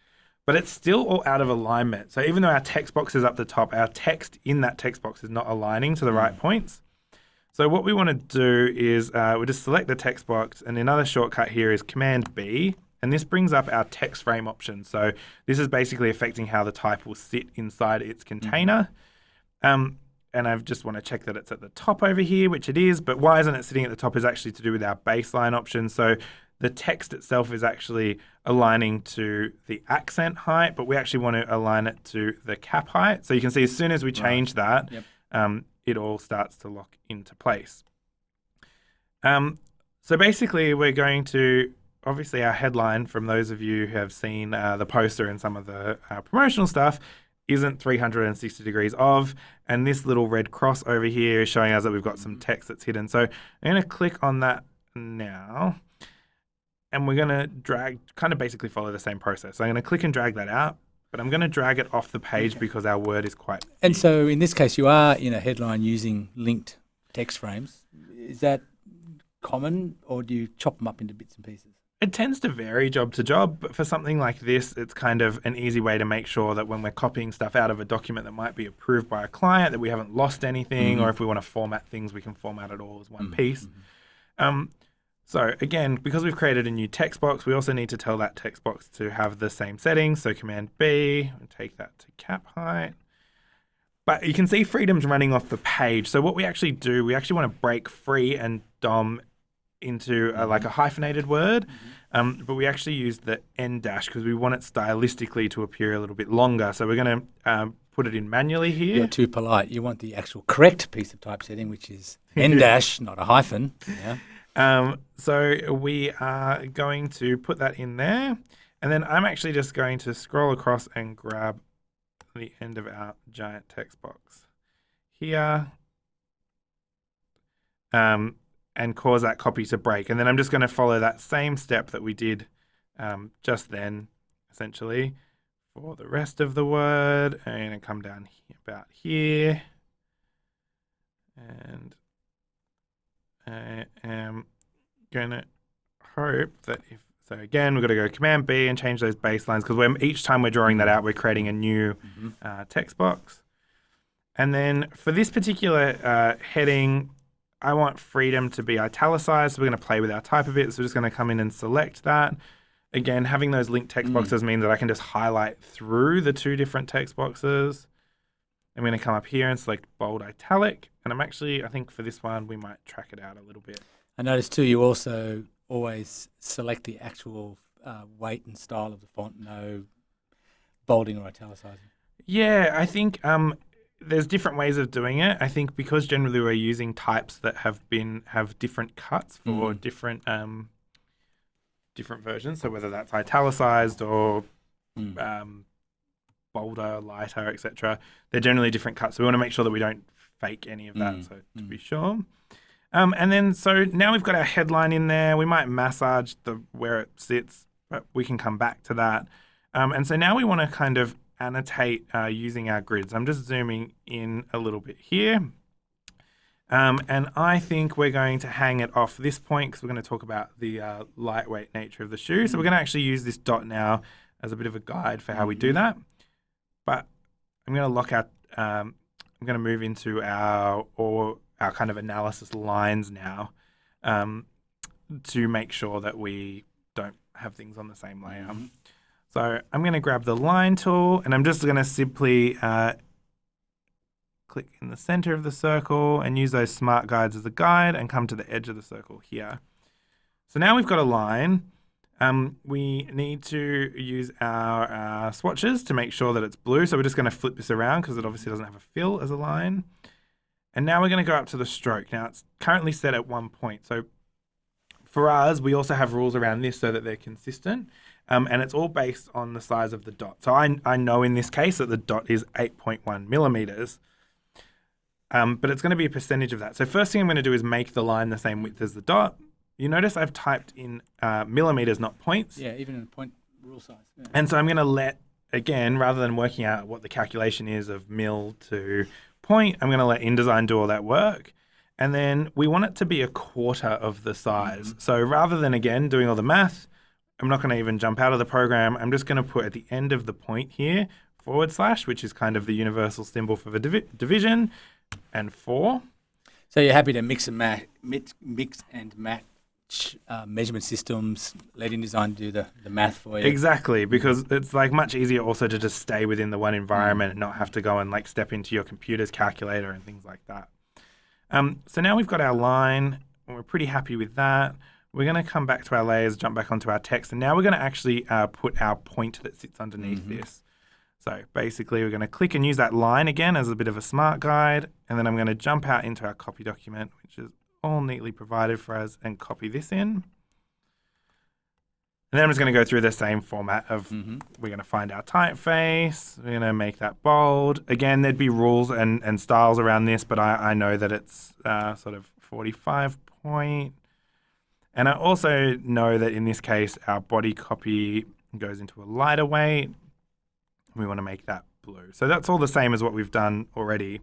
But it's still all out of alignment. So even though our text box is up the top, our text in that text box is not aligning to the right points. So what we want to do is we just select the text box, and another shortcut here is Command B, and this brings up our text frame option. So this is basically affecting how the type will sit inside its container. And I just want to check that it's at the top over here, which it is, but why isn't it sitting at the top is actually to do with our baseline option. So the text itself is actually aligning to the accent height, but we actually want to align it to the cap height. So you can see as soon as we change that, it all starts to lock into place. So basically we're going to, obviously our headline, from those of you who have seen the poster and some of the promotional stuff, isn't 360 degrees of, and this little red cross over here is showing us that we've got some text that's hidden. So I'm going to click on that now, and we're going to drag, kind of basically follow the same process. So I'm going to click and drag that out, but I'm going to drag it off the page because our word is quite big. And so in this case, you are in a headline using linked text frames. Is that common, or do you chop them up into bits and pieces? It tends to vary job to job, but for something like this, it's kind of an easy way to make sure that when we're copying stuff out of a document that might be approved by a client, that we haven't lost anything, or if we want to format things, we can format it all as one piece. So again, because we've created a new text box, we also need to tell that text box to have the same settings. So Command B, and take that to cap height. But you can see freedom's running off the page. So what we actually do, we actually want to break free and dom into like a hyphenated word, but we actually use the N dash because we want it stylistically to appear a little bit longer. So we're going to put it in manually here. You're too polite. You want the actual correct piece of typesetting, which is N dash, not a hyphen. So we are going to put that in there, and then I'm actually just going to scroll across and grab the end of our giant text box here. And cause that copy to break. And then I'm just going to follow that same step that we did just then, essentially, for the rest of the word. I'm going to come down here, about here. And I am going to hope that so again, we've got to go Command B and change those baselines because each time we're drawing that out, we're creating a new text box. And then for this particular heading, I want freedom to be italicized. So we're going to play with our type a bit. So we're just going to come in and select that. Again, having those linked text boxes means that I can just highlight through the two different text boxes. I'm going to come up here and select bold italic. And I think for this one, we might track it out a little bit. I noticed too, you also always select the actual weight and style of the font, no bolding or italicizing. Yeah, I think there's different ways of doing it. I think because generally we're using types that have different cuts for different versions. So whether that's italicized or bolder, lighter, etc., they're generally different cuts. So we want to make sure that we don't fake any of that. So to be sure. And then so now we've got our headline in there. We might massage where it sits, but we can come back to that. And so now we want to kind of annotate using our grids. I'm just zooming in a little bit here. And I think we're going to hang it off this point because we're going to talk about the lightweight nature of the shoe. So we're going to actually use this dot now as a bit of a guide for how we do that. But I'm going to lock out, I'm going to move into our kind of analysis lines now to make sure that we don't have things on the same layer. So I'm going to grab the line tool and I'm just going to simply click in the center of the circle and use those smart guides as a guide and come to the edge of the circle here. So now we've got a line. We need to use our swatches to make sure that it's blue. So we're just going to flip this around because it obviously doesn't have a fill as a line. And now we're going to go up to the stroke. Now it's currently set at 1 point. So for us, we also have rules around this so that they're consistent. And it's all based on the size of the dot. So I know in this case that the dot is 8.1 millimeters. But it's going to be a percentage of that. So first thing I'm going to do is make the line the same width as the dot. You notice I've typed in millimeters, not points. Yeah, even in point rule size. Yeah. And so I'm going to again, rather than working out what the calculation is of mil to point, I'm going to let InDesign do all that work. And then we want it to be a quarter of the size. So rather than, again, doing all the math, I'm not going to even jump out of the program. I'm just going to put at the end of the point here, / which is kind of the universal symbol for the division, and 4. So you're happy to mix and match measurement systems, let InDesign do the math for you. Exactly, because it's like much easier also to just stay within the one environment and not have to go and like step into your computer's calculator and things like that. So now we've got our line, and we're pretty happy with that. We're going to come back to our layers, jump back onto our text, and now we're going to actually put our point that sits underneath this. So basically, we're going to click and use that line again as a bit of a smart guide, and then I'm going to jump out into our copy document, which is all neatly provided for us, and copy this in. And then I'm just going to go through the same format of we're going to find our typeface, we're going to make that bold. Again, there'd be rules and styles around this, but I know that it's sort of 45 point. And I also know that in this case, our body copy goes into a lighter weight. We want to make that blue. So that's all the same as what we've done already.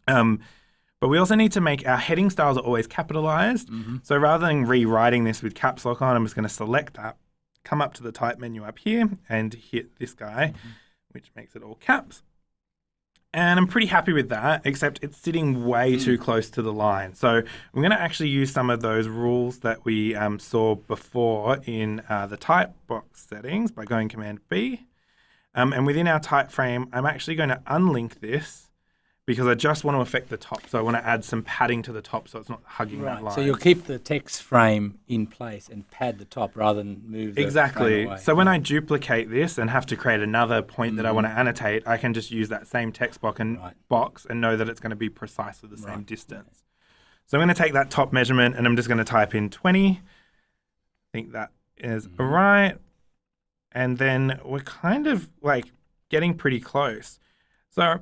But we also need to make our heading styles are always capitalized. So rather than rewriting this with caps lock on, I'm just going to select that, come up to the type menu up here and hit this guy, which makes it all caps. And I'm pretty happy with that, except it's sitting way too close to the line. So I'm going to actually use some of those rules that we saw before in the type box settings by going Command B. And within our type frame, I'm actually going to unlink this because I just want to affect the top. So I want to add some padding to the top so it's not hugging that line. So you'll keep the text frame in place and pad the top rather than move the frame away. So when I duplicate this and have to create another point that I want to annotate, I can just use that same text box and know that it's going to be precisely the same distance. So I'm going to take that top measurement and I'm just going to type in 20. I think that is right. And then we're kind of like getting pretty close. So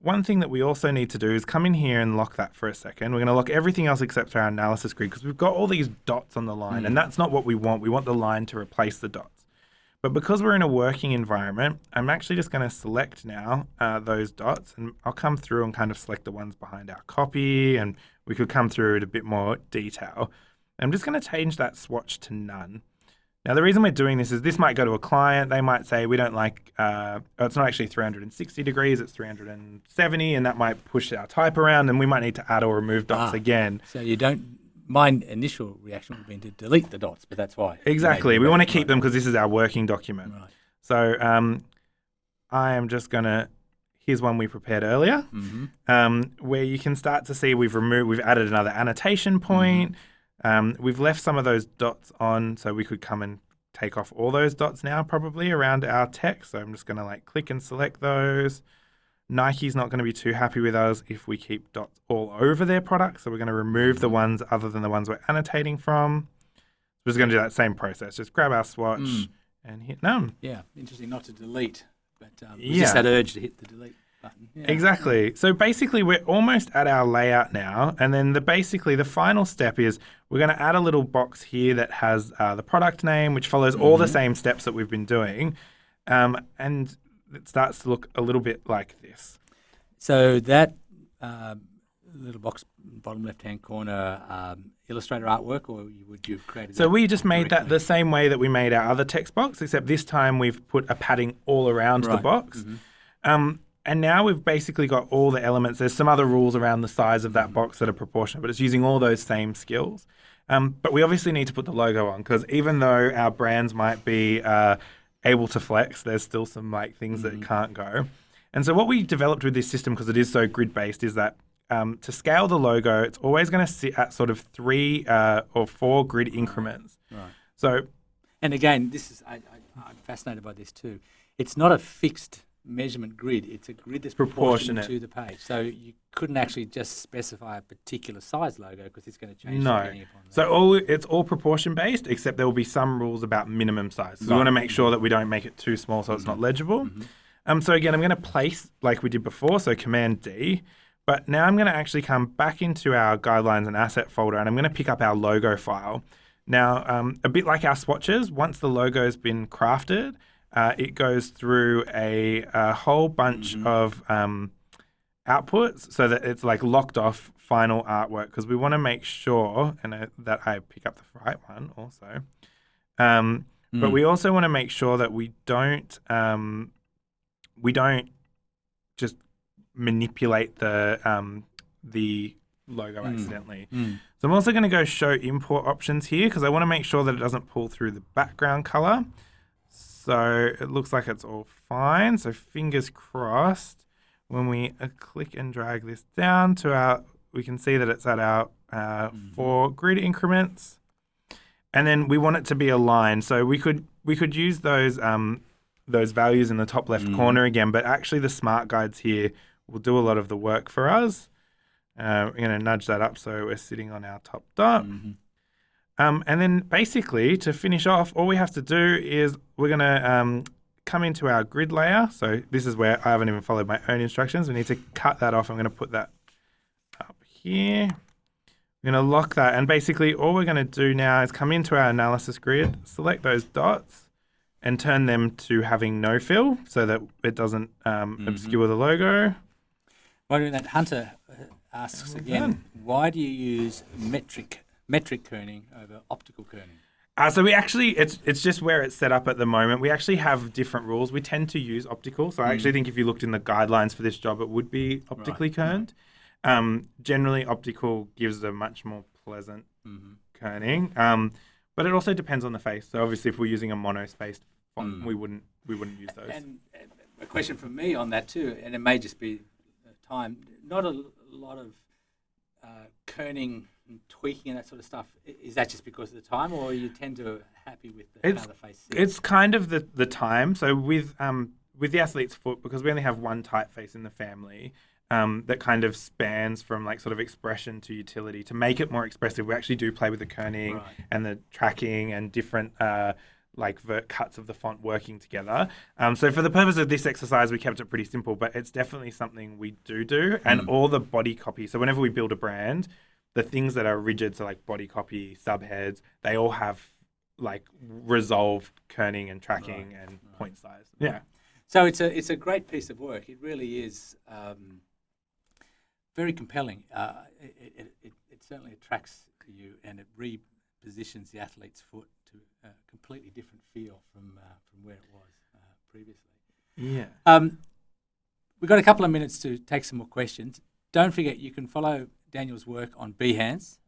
one thing that we also need to do is come in here and lock that for a second. We're going to lock everything else except for our analysis grid because we've got all these dots on the line and that's not what we want. We want the line to replace the dots. But because we're in a working environment, I'm actually just going to select now those dots and I'll come through and kind of select the ones behind our copy and we could come through it a bit more detail. I'm just going to change that swatch to none. Now, the reason we're doing this is this might go to a client. They might say, we don't like, it's not actually 360 degrees, it's 370, and that might push our type around, and we might need to add or remove dots again. So you don't, my initial reaction would have been to delete the dots, but that's why. Exactly. We want to keep them because this is our working document. Right. So I am just going to, here's one we prepared earlier, where you can start to see we've added another annotation point. We've left some of those dots on, so we could come and take off all those dots now probably around our text. So I'm just going to like click and select those. Nike's not going to be too happy with us if we keep dots all over their product. So we're going to remove the ones other than the ones we're annotating from. We're just going to do that same process. Just grab our swatch and hit none. Yeah, interesting not to delete, but just that urge to hit the delete button. Yeah. Exactly. So basically we're almost at our layout now, and then the final step is we're going to add a little box here that has the product name, which follows all the same steps that we've been doing, and it starts to look a little bit like this. So that little box, bottom left-hand corner, Illustrator artwork, or would you have created? So we just made that the same way that we made our other text box, except this time we've put a padding all around the box. And now we've basically got all the elements. There's some other rules around the size of that box that are proportionate, but it's using all those same skills. But we obviously need to put the logo on, because even though our brands might be able to flex, there's still some like things that can't go. And so what we developed with this system, because it is so grid-based, is that to scale the logo, it's always going to sit at sort of 3 or 4 grid increments. Right. So, and again, this is I'm fascinated by this too. It's not a fixed measurement grid. It's a grid that's proportionate to the page. So you couldn't actually just specify a particular size logo because it's going to change. No. So it's all proportion based, except there will be some rules about minimum size. So we want to make sure that we don't make it too small so it's not legible. So again, I'm going to place like we did before, so Command D. But now I'm going to actually come back into our guidelines and asset folder, and I'm going to pick up our logo file. Now, a bit like our swatches, once the logo has been crafted, it goes through a whole bunch of outputs so that it's like locked off final artwork, because we want to make sure that I pick up the right one also. But we also want to make sure that we don't just manipulate the logo accidentally. So I'm also going to go show import options here, because I want to make sure that it doesn't pull through the background color. So it looks like it's all fine. So fingers crossed, when we click and drag this down to our, we can see that it's at our 4 grid increments. And then we want it to be aligned. So we could use those values in the top left corner again, but actually the smart guides here will do a lot of the work for us. We're going to nudge that up so we're sitting on our top dot. And then basically to finish off, all we have to do is we're going to come into our grid layer. So this is where I haven't even followed my own instructions. We need to cut that off. I'm going to put that up here. We're going to lock that. And basically all we're going to do now is come into our analysis grid, select those dots, and turn them to having no fill so that it doesn't obscure the logo. While doing that, Hunter asks again, why do you use metric kerning over optical kerning? So we actually, it's just where it's set up at the moment. We actually have different rules. We tend to use optical. So I actually think if you looked in the guidelines for this job, it would be optically kerned. Generally, optical gives a much more pleasant kerning. But it also depends on the face. So obviously, if we're using a mono-spaced font, we wouldn't use those. And a question from me on that too, and it may just be time. Not a lot of kerning and tweaking and that sort of stuff. Is that just because of the time, or you tend to happy with how the face sits? It's kind of the time. So with the athlete's foot, because we only have one typeface in the family, that kind of spans from like sort of expression to utility. To make it more expressive, we actually do play with the kerning and the tracking and different like vert cuts of the font working together. So for the purpose of this exercise, we kept it pretty simple, but it's definitely something we do. And all the body copy. So whenever we build a brand, the things that are rigid, so like body copy, subheads, they all have like resolved kerning and tracking and point size. Yeah. So it's a great piece of work. It really is very compelling. It certainly attracts you, and it repositions the athlete's foot to a completely different feel from where it was previously. Yeah. We've got a couple of minutes to take some more questions. Don't forget, you can follow Daniel's work on Behance.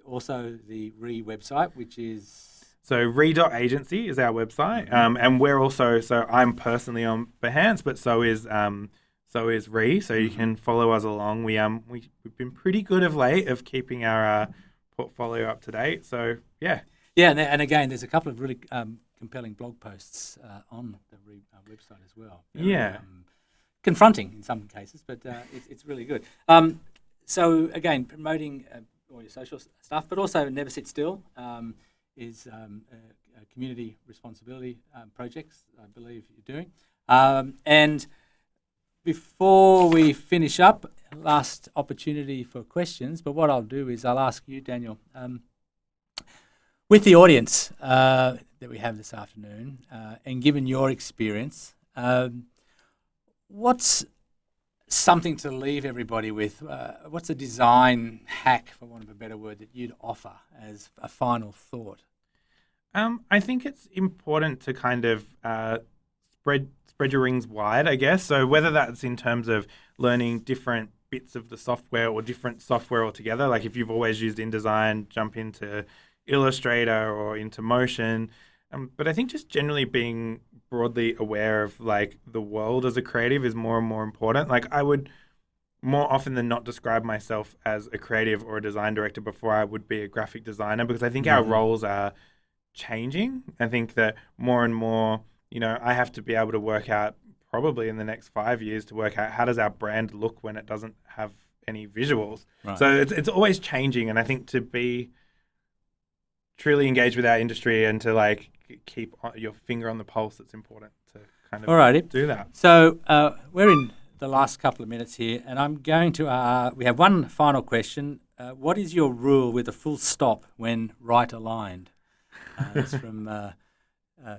Also, the website, which is... So re.agency is our website, and we're also, so I'm personally on Behance, but so is Re. So you can follow us along. We've been pretty good of late of keeping our portfolio up to date. So yeah, and again, there's a couple of really compelling blog posts on the Re website as well. Very, confronting in some cases, but it's really good. So again, promoting all your social stuff, but also Never Sit Still is a community responsibility projects I believe you're doing. And before we finish up, last opportunity for questions, but what I'll do is I'll ask you, Daniel, with the audience that we have this afternoon, and given your experience, what's something to leave everybody with? What's a design hack, for want of a better word, that you'd offer as a final thought? I think it's important to kind of spread your wings wide, I guess. So whether that's in terms of learning different bits of the software or different software altogether, like if you've always used InDesign, jump into Illustrator or into Motion. But I think just generally being broadly aware of like the world as a creative is more and more important. Like I would more often than not describe myself as a creative or a design director before I would be a graphic designer, because I think our roles are changing. I think that more and more, I have to be able to work out probably in the next 5 years to work out how does our brand look when it doesn't have any visuals. Right. So it's always changing, and I think to be truly engaged with our industry and to like keep your finger on the pulse, it's important to kind of do that. So we're in the last couple of minutes here, and I'm going to we have one final question. What is your rule with a full stop when right aligned? That's from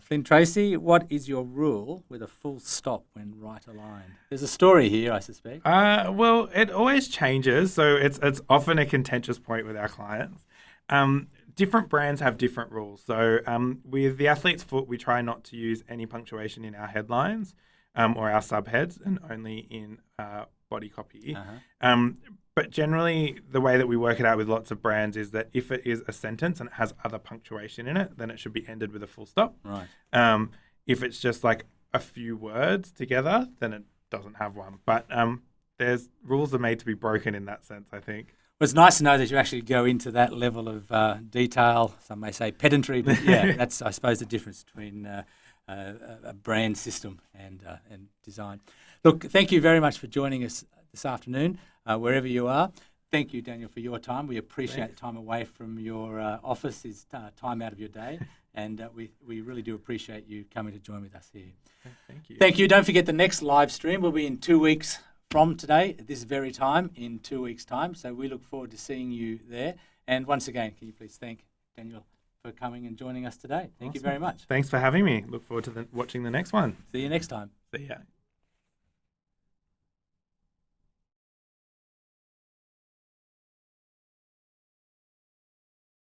Flynn Tracy. What is your rule with a full stop when right aligned? There's a story here, I suspect. Well, it always changes, so it's often a contentious point with our clients. Different brands have different rules. So with the Athlete's Foot, we try not to use any punctuation in our headlines or our subheads, and only in body copy. But generally, the way that we work it out with lots of brands is that if it is a sentence and it has other punctuation in it, then it should be ended with a full stop. Right. If it's just like a few words together, then it doesn't have one. But there's rules are made to be broken in that sense, I think. Well, it's nice to know that you actually go into that level of detail. Some may say pedantry, but yeah, that's, I suppose, the difference between a brand system and design. Look, thank you very much for joining us this afternoon, wherever you are. Thank you, Daniel, for your time. We appreciate time away from your office, is time out of your day, and we really do appreciate you coming to join with us here. Thank you. Thank you. Don't forget the next live stream will be in 2 weeks from today, at this very time, in 2 weeks' time. So we look forward to seeing you there. And once again, can you please thank Daniel for coming and joining us today? Thank you very much. Thanks for having me. Look forward to watching the next one. See you next time. See ya.